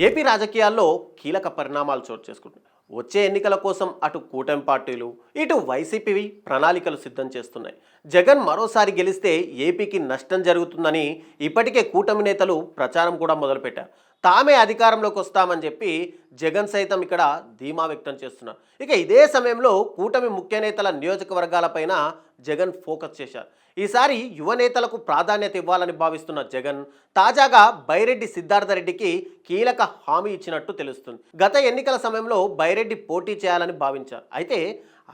AP రాజకీయాల్లో కీలక పరిణామాలు చోటు చేసుకుంటున్నాయి. వచ్చే ఎన్నికల కోసం అటు కూటమి పార్టీలు ఇటు వైసీపీ ప్రణాళికలు సిద్ధం చేస్తున్నాయి. జగన్ మరోసారి గెలిస్తే ఏపీకి నష్టం జరుగుతుందని ఇప్పటికే కూటమి నేతలు ప్రచారం కూడా మొదలుపెట్టారు. తామే అధికారంలోకి వస్తామని చెప్పి జగన్ సైతం ఇక్కడ ధీమా వ్యక్తం చేస్తున్నారు. ఇక ఇదే సమయంలో కూటమి ముఖ్య నేతల నియోజకవర్గాలపైన జగన్ ఫోకస్ చేశారు. ఈసారి యువ నేతలకు ప్రాధాన్యత ఇవ్వాలని భావిస్తున్న జగన్ తాజాగా బైరెడ్డి సిద్ధార్థరెడ్డికి కీలక హామీ ఇచ్చినట్టు తెలుస్తుంది. గత ఎన్నికల సమయంలో బైరెడ్డి పోటీ చేయాలని భావించారు. అయితే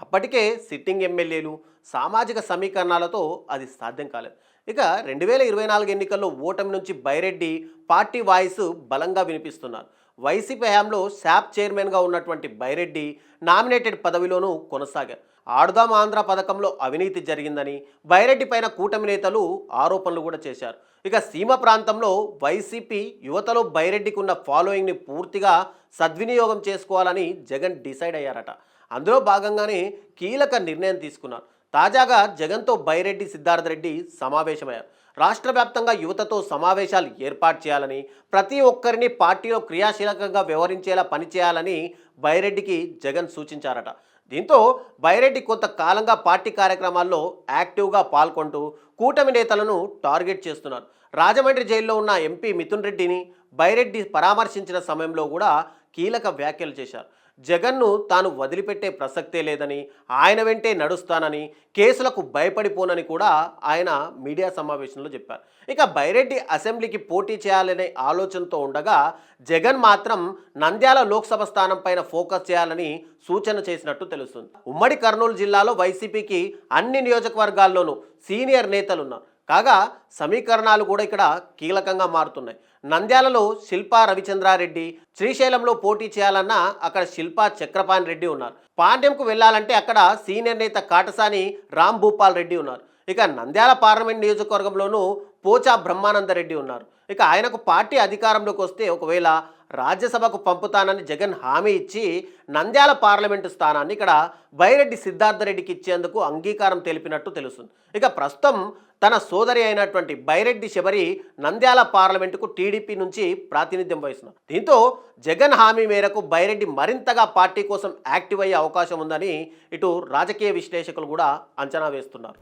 అప్పటికే సిట్టింగ్ ఎమ్మెల్యేలు సామాజిక సమీకరణాలతో అది సాధ్యం కాలేదు. ఇక 2024 ఎన్నికల్లో ఓటమి నుంచి బైరెడ్డి పార్టీ వాయిస్ బలంగా వినిపిస్తున్నారు. వైసీపీ హయాంలో శాప్ చైర్మన్గా ఉన్నటువంటి బైరెడ్డి నామినేటెడ్ పదవిలోనూ కొనసాగారు. ఆడుదాం ఆంధ్ర పథకంలో అవినీతి జరిగిందని బైరెడ్డి పైన కూటమి నేతలు ఆరోపణలు కూడా చేశారు. ఇక సీమ ప్రాంతంలో వైసీపీ యువతలో బైరెడ్డికి ఉన్న ఫాలోయింగ్ని పూర్తిగా సద్వినియోగం చేసుకోవాలని జగన్ డిసైడ్ అయ్యారట. అందులో భాగంగానే కీలక నిర్ణయం తీసుకున్నారు. తాజాగా జగన్తో బైరెడ్డి సిద్ధార్థరెడ్డి సమావేశమయ్యారు. రాష్ట్ర వ్యాప్తంగా యువతతో సమావేశాలు ఏర్పాటు చేయాలని, ప్రతి ఒక్కరిని పార్టీలో క్రియాశీలకంగా వ్యవహరించేలా పనిచేయాలని బైరెడ్డికి జగన్ సూచించారట. దీంతో బైరెడ్డి కొంతకాలంగా పార్టీ కార్యక్రమాల్లో యాక్టివ్గా పాల్గొంటూ కూటమి నేతలను టార్గెట్ చేస్తున్నారు. రాజమండ్రి జైల్లో ఉన్న ఎంపీ మిథున్ రెడ్డిని బైరెడ్డి పరామర్శించిన సమయంలో కూడా కీలక వ్యాఖ్యలు చేశారు. జగన్ను తాను వదిలిపెట్టే ప్రసక్తే లేదని, ఆయన వెంటే నడుస్తానని, కేసులకు భయపడిపోనని కూడా ఆయన మీడియా సమావేశంలో చెప్పారు. ఇక బైరెడ్డి అసెంబ్లీకి పోటీ చేయాలనే ఆలోచనతో ఉండగా జగన్ మాత్రం నంద్యాల లోక్సభ స్థానం పైన ఫోకస్ చేయాలని సూచన చేసినట్టు తెలుస్తుంది. ఉమ్మడి కర్నూలు జిల్లాలో వైసీపీకి అన్ని నియోజకవర్గాల్లోనూ సీనియర్ నేతలున్నారు. కాగా సమీకరణాలు కూడా ఇక్కడ కీలకంగా మారుతున్నాయి. నంద్యాలలో శిల్పా రవిచంద్రారెడ్డి, శ్రీశైలంలో పోటీ చేయాలన్నా అక్కడ శిల్పా చక్రపాణి రెడ్డి ఉన్నారు. పాండ్యంకు వెళ్ళాలంటే అక్కడ సీనియర్ నేత కాటసాని రామ్ భూపాల్ రెడ్డి ఉన్నారు. ఇక నంద్యాల పార్లమెంట్ నియోజకవర్గంలోనూ పోచా బ్రహ్మానందరెడ్డి ఉన్నారు. ఇక ఆయనకు పార్టీ అధికారంలోకి వస్తే ఒకవేళ రాజ్యసభకు పంపుతానని జగన్ హామీ ఇచ్చి నంద్యాల పార్లమెంటు స్థానాన్ని ఇక్కడ బైరెడ్డి సిద్ధార్థరెడ్డికి ఇచ్చేందుకు అంగీకారం తెలిపినట్టు తెలుస్తుంది. ఇక ప్రస్తుతం తన సోదరి అయినటువంటి బైరెడ్డి శబరి నంద్యాల పార్లమెంటుకు టీడీపీ నుంచి ప్రాతినిధ్యం వహిస్తున్నారు. దీంతో జగన్ హామీ మేరకు బైరెడ్డి మరింతగా పార్టీ కోసం యాక్టివ్ అయ్యే అవకాశం ఉందని ఇటు రాజకీయ విశ్లేషకులు కూడా అంచనా వేస్తున్నారు.